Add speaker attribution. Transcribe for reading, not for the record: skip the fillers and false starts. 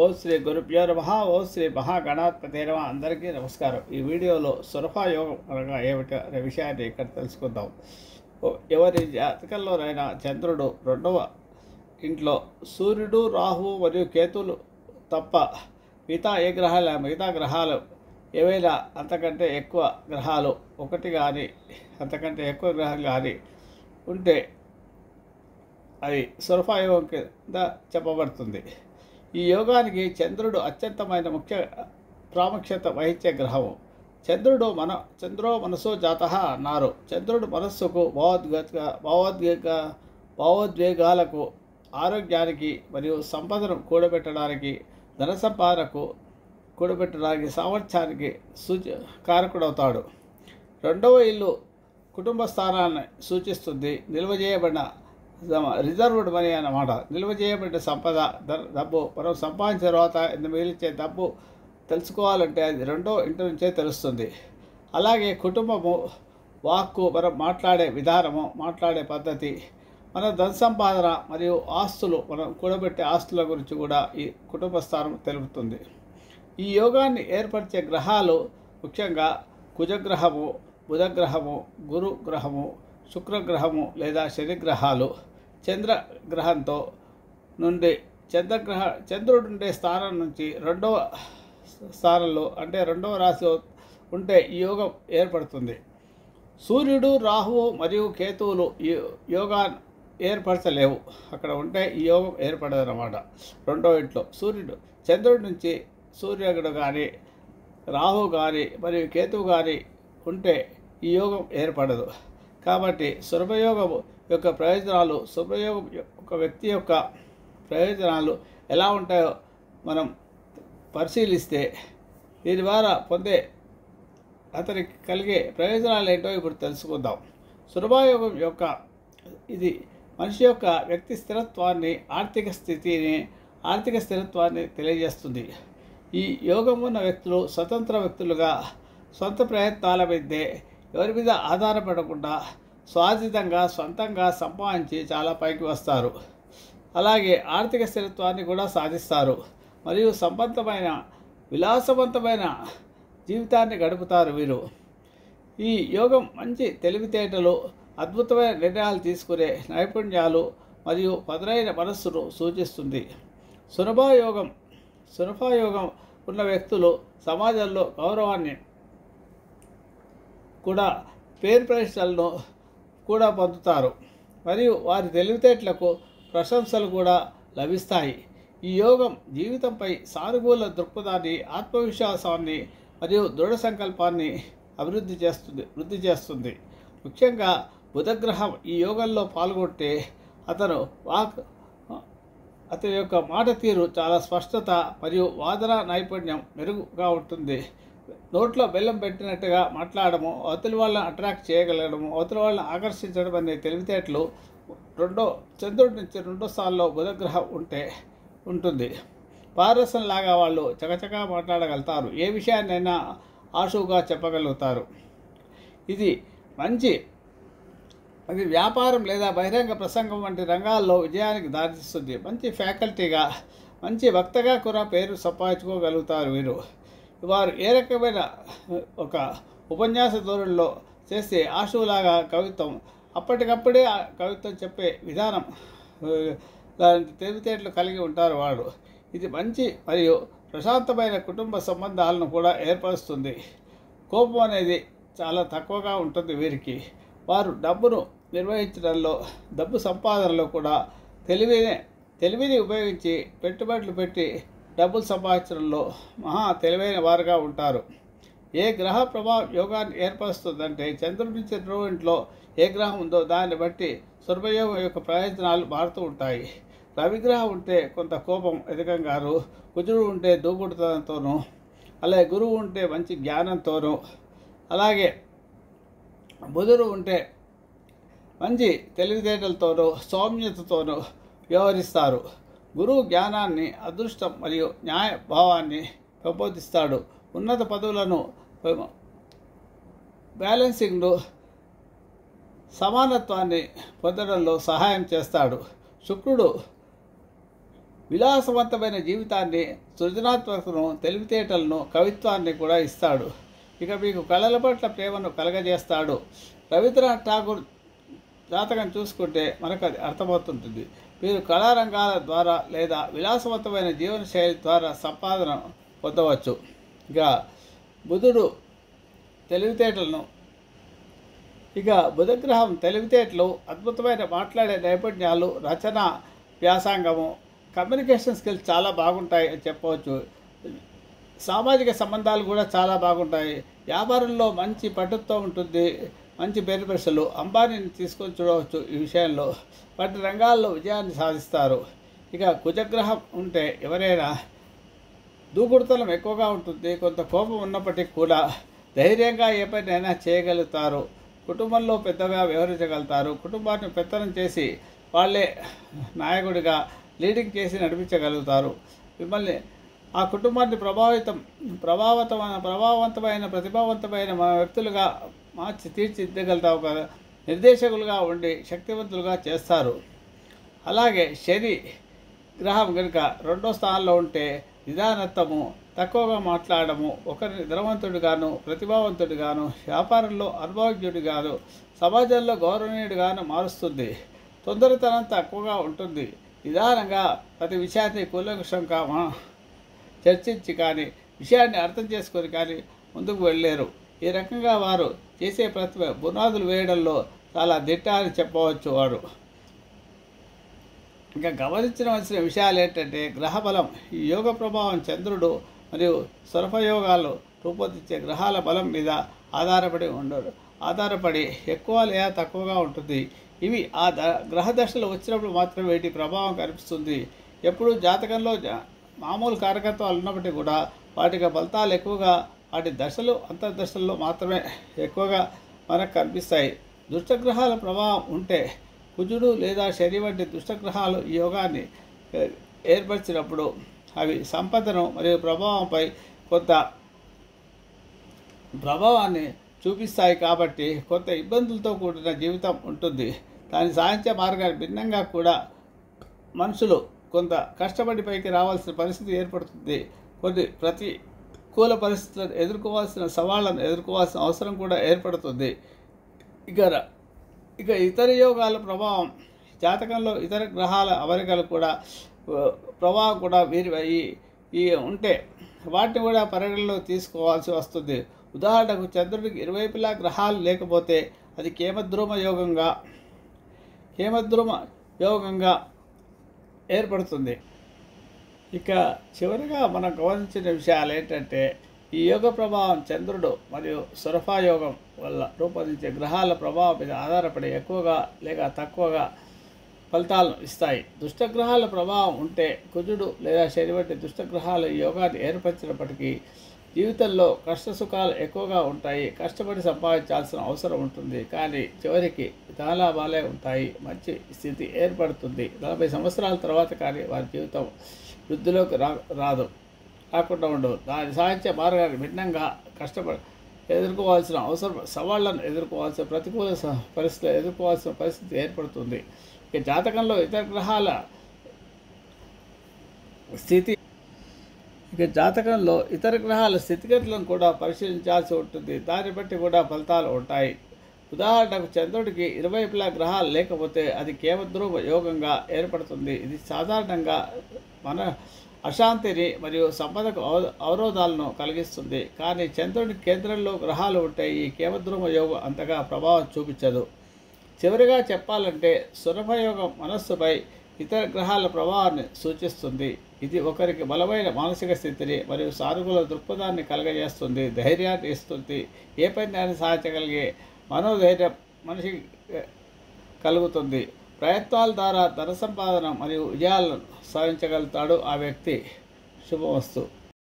Speaker 1: ఓం శ్రీ గురుభ్యో నమః. ఓం శ్రీ మహాగణాధిపతే నమః. అందరికీ నమస్కారం. ఈ వీడియోలో సురఫా యోగం అనగా ఏమిటో అనే విషయాన్ని ఇక్కడ తెలుసుకుందాం. ఎవరి జాతకంలోనైనా చంద్రుడు రెండవ ఇంట్లో, సూర్యుడు, రాహువు మరియు కేతువులు తప్ప మిగతా గ్రహాలు ఏవైనా అంతకంటే ఎక్కువ గ్రహాలు ఒకటి కానీ అంతకంటే ఎక్కువ గ్రహాలు కానీ ఉంటే అది సురఫా యోగం కింద చెప్పబడుతుంది. ఈ యోగానికి చంద్రుడు అత్యంతమైన ముఖ్య ప్రాముఖ్యత వహించే గ్రహము. చంద్రో మనసో జాతః అన్నారు. చంద్రుడు మనస్సుకు భావోద్వేగాలకు, ఆరోగ్యానికి మరియు సంపదను కూడబెట్టడానికి, ధన సంపాదనకు కూడబెట్టడానికి, సామర్థ్యానికి కారకుడవుతాడు. రెండవ ఇల్లు కుటుంబ స్థానాన్ని సూచిస్తుంది. నిల్వ చేయబడిన రిజర్వ్డ్ మనీ అన్నమాట. నిల్వ చేయబడిన సంపద, డబ్బు. మనం సంపాదించిన తర్వాత మిగిలిచ్చే డబ్బు తెలుసుకోవాలంటే అది రెండో ఇంటి నుంచే తెలుస్తుంది. అలాగే కుటుంబము, వాక్కు, మనం మాట్లాడే విధానము, మాట్లాడే పద్ధతి, మన ధన సంపాదన మరియు ఆస్తులు, మనం కూడబెట్టే ఆస్తుల గురించి కూడా ఈ కుటుంబ స్థానం తెలుపుతుంది. ఈ యోగాన్ని ఏర్పరిచే గ్రహాలు ముఖ్యంగా కుజగ్రహము, బుధగ్రహము, గురుగ్రహము, శుక్రగ్రహము లేదా శనిగ్రహాలు. చంద్రగ్రహంతో నుండి చంద్రుడు ఉండే స్థానం నుంచి రెండవ స్థానంలో అంటే రెండవ రాశి ఉంటే ఈ యోగం ఏర్పడుతుంది. సూర్యుడు, రాహువు మరియు కేతువులు ఈ యోగాన్ని ఏర్పరచలేవు. అక్కడ ఉంటే ఈ యోగం ఏర్పడదన్నమాట. రెండో ఇంట్లో చంద్రుడి నుంచి సూర్యుడు కానీ, రాహువు కానీ మరియు కేతువు కానీ ఉంటే ఈ యోగం ఏర్పడదు. కాబట్టి శుభయోగం యొక్క ప్రయోజనాలు, శుభయోగం ఒక వ్యక్తి యొక్క ప్రయోజనాలు ఎలా ఉంటాయో మనం పరిశీలిస్తే దీని ద్వారా పొందే అతనికి కలిగే ప్రయోజనాలు ఏంటో ఇప్పుడు తెలుసుకుందాం. శుభయోగం యొక్క ఇది మనిషి యొక్క వ్యక్తి స్థిరత్వాన్ని, ఆర్థిక స్థిరత్వాన్ని తెలియజేస్తుంది. ఈ యోగం ఉన్న వ్యక్తులు స్వతంత్ర వ్యక్తులుగా సొంత ప్రయత్నాల మీదే, ఎవరి మీద ఆధారపడకుండా స్వాధీనంగా సొంతంగా సంపాదించి చాలా పైకి వస్తారు. అలాగే ఆర్థిక స్థిరత్వాన్ని కూడా సాధిస్తారు మరియు విలాసవంతమైన జీవితాన్ని గడుపుతారు వీరు. ఈ యోగం మంచి తెలివితేటలు, అద్భుతమైన నిర్ణయాలు తీసుకునే నైపుణ్యాలు మరియు పదునైన మనస్సును సూచిస్తుంది. సునభయోగం ఉన్న వ్యక్తులు సమాజంలో గౌరవాన్ని కూడా, పేరు ప్రతిష్టలను కూడా పొందుతారు మరియు వారి తెలివితేటలకు ప్రశంసలు కూడా లభిస్తాయి. ఈ యోగం జీవితంపై సానుకూల దృక్పథాన్ని, ఆత్మవిశ్వాసాన్ని మరియు దృఢ సంకల్పాన్ని వృద్ధి చేస్తుంది. ముఖ్యంగా బుధగ్రహం ఈ యోగంలో పాల్గొంటే అతని యొక్క మాట తీరు చాలా స్పష్టత మరియు వాదన నైపుణ్యం మెరుగుగా ఉంటుంది. నోట్లో బెల్లం పెట్టినట్టుగా మాట్లాడము, అవతలి వాళ్ళని అట్రాక్ట్ చేయగలగడము, అవతలి వాళ్ళని ఆకర్షించడం అనే తెలివితేటలు చంద్రుడి నుంచి రెండో స్థానంలో బుధగ్రహం ఉంటుంది. పారరసంలాగా వాళ్ళు చకచకా మాట్లాడగలుగుతారు. ఏ విషయాన్నైనా ఆశువుగా చెప్పగలుగుతారు. ఇది వ్యాపారం లేదా బహిరంగ ప్రసంగం వంటి రంగాల్లో విజయానికి దారితీస్తుంది. మంచి ఫ్యాకల్టీగా, మంచి వక్తగా కూడా పేరు సంపాదించుకోగలుగుతారు వీరు. వారు ఏ రకమైన ఒక ఉపన్యాస ధోరణిలో చేస్తే ఆశువులాగా కవిత్వం, అప్పటికప్పుడే కవిత్వం చెప్పే విధానం, లాంటి తెలివితేటలు కలిగి ఉంటారు వాడు. ఇది మంచి మరియు ప్రశాంతమైన కుటుంబ సంబంధాలను కూడా ఏర్పరుస్తుంది. కోపం అనేది చాలా తక్కువగా ఉంటుంది వీరికి. వారు డబ్బును నిర్వహించడంలో, డబ్బు సంపాదనలో కూడా తెలివిని ఉపయోగించి పెట్టుబడులు పెట్టి డబ్బులు సంపాదించడంలో మహా తెలివైన వారుగా ఉంటారు. ఏ గ్రహ ప్రభావం యోగాన్ని ఏర్పరుస్తుందంటే చంద్రుడి నుంచి రెండో ఇంట్లో ఏ గ్రహం ఉందో దాన్ని బట్టి శుభయోగం యొక్క ప్రయోజనాలు మారుతూ ఉంటాయి. రవిగ్రహం ఉంటే కొంత కోపం ఎదగంగాను, కుజుడు ఉంటే దూకుడుతనంతోనూ, అలాగే గురువు ఉంటే మంచి జ్ఞానంతోనూ, అలాగే బుధుడు ఉంటే మంచి తెలివితేటలతోనూ సౌమ్యతతోనూ వ్యవహరిస్తారు. గురువు జ్ఞానాన్ని, అదృష్టం మరియు న్యాయ భావాన్ని పెంపొందిస్తాడు. ఉన్నత పదవులను, బ్యాలెన్సింగ్ను, సమానత్వాన్ని పొందడంలో సహాయం చేస్తాడు. శుక్రుడు విలాసవంతమైన జీవితాన్ని, సృజనాత్మకతను, తెలివితేటలను, కవిత్వాన్ని కూడా ఇస్తాడు. ఇక మీకు కళల పట్ల ప్రేమను కలగజేస్తాడు. రవీంద్రనాథ్ ఠాగూర్ జాతకం చూసుకుంటే మనకు అది అర్థమవుతుంటుంది. మీరు కళారంగాల ద్వారా లేదా విలాసవంతమైన జీవనశైలి ద్వారా సంపాదన పొందవచ్చు. ఇక బుధుడు తెలివితేటలను బుధగ్రహం తెలివితేటలు, అద్భుతమైన మాట్లాడే నైపుణ్యాలు, రచన, వ్యాసంగము, కమ్యూనికేషన్ స్కిల్స్ చాలా బాగుంటాయి అని చెప్పవచ్చు. సామాజిక సంబంధాలు కూడా చాలా బాగుంటాయి. వ్యాపారంలో మంచి పట్టుత్వం ఉంటుంది. మంచి పేరు ప్రశ్నలు అంబానీని తీసుకొని చూడవచ్చు. ఈ విషయంలో వాటి రంగాల్లో విజయాన్ని సాధిస్తారు. ఇక కుజగ్రహం ఉంటే ఎవరైనా దూకుడుతనం ఎక్కువగా ఉంటుంది. కొంత కోపం ఉన్నప్పటికీ కూడా ధైర్యంగా ఏ పనైనా చేయగలుగుతారు. కుటుంబంలో పెద్దగా వ్యవహరించగలుగుతారు. కుటుంబాన్ని పెత్తనం చేసి వాళ్ళే నాయకుడిగా లీడింగ్ చేసి నడిపించగలుగుతారు. మిమ్మల్ని ఆ కుటుంబాన్ని ప్రభావవంతమైన ప్రతిభావంతమైన వ్యక్తులుగా మార్చి తీర్చిదిద్దగలుగుతారు. ఒక నిర్దేశకులుగా ఉండి శక్తివంతులుగా చేస్తారు. అలాగే శని గ్రహం కనుక 2వ స్థానంలో ఉంటే నిదానత్వము, తక్కువగా మాట్లాడము, ఒకరిని ధనవంతుడిగాను, ప్రతిభావంతుడిగాను, వ్యాపారంలో అనుభవజ్ఞుడిగాను, సమాజంలో గౌరవనీయుడిగాను మారుస్తుంది. తొందరతనం తక్కువగా ఉంటుంది. నిదానంగా ప్రతి విషయాన్ని కూలంకషంగా చర్చించి కానీ విషయాన్ని అర్థం చేసుకొని కానీ ముందుకు వెళ్ళలేరు. ఈ రకంగా వారు చేసే ప్రతిభ పునాదులు వేయడంలో చాలా దిట్ట అని చెప్పవచ్చు. వారు ఇంకా గమనించవలసిన విషయాలు ఏంటంటే గ్రహబలం, ఈ యోగ ప్రభావం చంద్రుడు మరియు సర్పయోగాలు రూపొందించే గ్రహాల బలం మీద ఆధారపడి ఎక్కువ లేదా తక్కువగా ఉంటుంది. ఇవి ఆ గ్రహ దశలు వచ్చినప్పుడు మాత్రమే వీటి ప్రభావం కనిపిస్తుంది. ఎప్పుడు జాతకంలో మామూలు కారకత్వాలు ఉన్నప్పటికీ కూడా వాటికి ఫలితాలు ఎక్కువగా వాటి దశలు అంతర్దశల్లో మాత్రమే ఎక్కువగా మనకు కనిపిస్తాయి. దుష్టగ్రహాల ప్రభావం ఉంటే కుజుడు లేదా శని వంటి దుష్టగ్రహాలు ఈ యోగాన్ని ఏర్పరిచినప్పుడు అవి సంపదను మరియు ప్రభావంపై కొంత ప్రభావాన్ని చూపిస్తాయి. కాబట్టి కొంత ఇబ్బందులతో కూడిన జీవితం ఉంటుంది. దాన్ని సాధించే మార్గాన్ని భిన్నంగా కూడా మనుషులు కొంత కష్టపడి పైకి రావాల్సిన పరిస్థితి ఏర్పడుతుంది. కొన్ని ప్రతికూల పరిస్థితులను ఎదుర్కోవాల్సిన సవాళ్లను ఎదుర్కోవాల్సిన అవసరం కూడా ఏర్పడుతుంది. ఇక ఇతర యోగాల ప్రభావం, జాతకంలో ఇతర గ్రహాల అమరికలు కూడా ప్రభావం కూడా ఈ ఉంటే వాటిని కూడా పరిగణలో తీసుకోవాల్సి వస్తుంది. ఉదాహరణకు చంద్రుడికి ఇరువైపులా గ్రహాలు లేకపోతే అది కేమద్రుమ యోగంగా ఏర్పడుతుంది. ఇక చివరిగా మనం గమనించిన విషయాలు ఏంటంటే ఈ యోగ ప్రభావం చంద్రుడు మరియు సురఫాయోగం వల్ల రూపొందించే గ్రహాల ప్రభావం మీద ఆధారపడి ఎక్కువగా లేక తక్కువగా ఫలితాలను ఇస్తాయి. దుష్టగ్రహాల ప్రభావం ఉంటే కుజుడు లేదా శని వంటి దుష్టగ్రహాలు ఈ యోగాన్ని ఏర్పరిచినప్పటికీ జీవితంలో కష్టసుఖాలు ఎక్కువగా ఉంటాయి. కష్టపడి సంపాదించాల్సిన అవసరం ఉంటుంది. కానీ చివరికి ధనలాభాలే ఉంటాయి. మంచి స్థితి ఏర్పడుతుంది. 40 సంవత్సరాల తర్వాత కానీ వారి జీవితం వృద్ధిలోకి రాకుండా ఉండదు. దాన్ని సాధించే మార్గాన్ని భిన్నంగా ఎదుర్కోవాల్సిన అవసరం, సవాళ్లను ఎదుర్కోవాల్సిన ప్రతికూల పరిస్థితులు ఎదుర్కోవాల్సిన పరిస్థితి ఏర్పడుతుంది. ఇక జాతకంలో ఇతర గ్రహాల స్థితిగతులను కూడా పరిశీలించాల్సి ఉంటుంది. దాన్ని బట్టి కూడా ఫలితాలు ఉంటాయి. ఉదాహరణకు చంద్రుడికి ఇరువైపులా గ్రహాలు లేకపోతే అది కేమద్రుమ యోగంగా ఏర్పడుతుంది. ఇది సాధారణంగా మన అశాంతిని మరియు సంపదకు అవరోధాలను కలిగిస్తుంది. కానీ చంద్రుడి కేంద్రంలో గ్రహాలు ఉంటే ఈ కేమద్రుమ యోగం అంతగా ప్రభావం చూపించదు. చివరిగా చెప్పాలంటే సురభయోగం మనస్సుపై ఇతర గ్రహాల ప్రభావాన్ని సూచిస్తుంది. ఇది ఒకరికి బలమైన మానసిక స్థితిని మరియు సానుకూల దృక్పథాన్ని కలగజేస్తుంది, ధైర్యాన్ని ఇస్తుంది. ఏ పని సాధించగలిగే మనోధైర్యం మనిషికి కలుగుతుంది. ప్రయత్నాల ద్వారా ధన సంపాదన మరియు విజయాలను సాధించగలుగుతాడు ఆ వ్యక్తి. శుభమస్తు.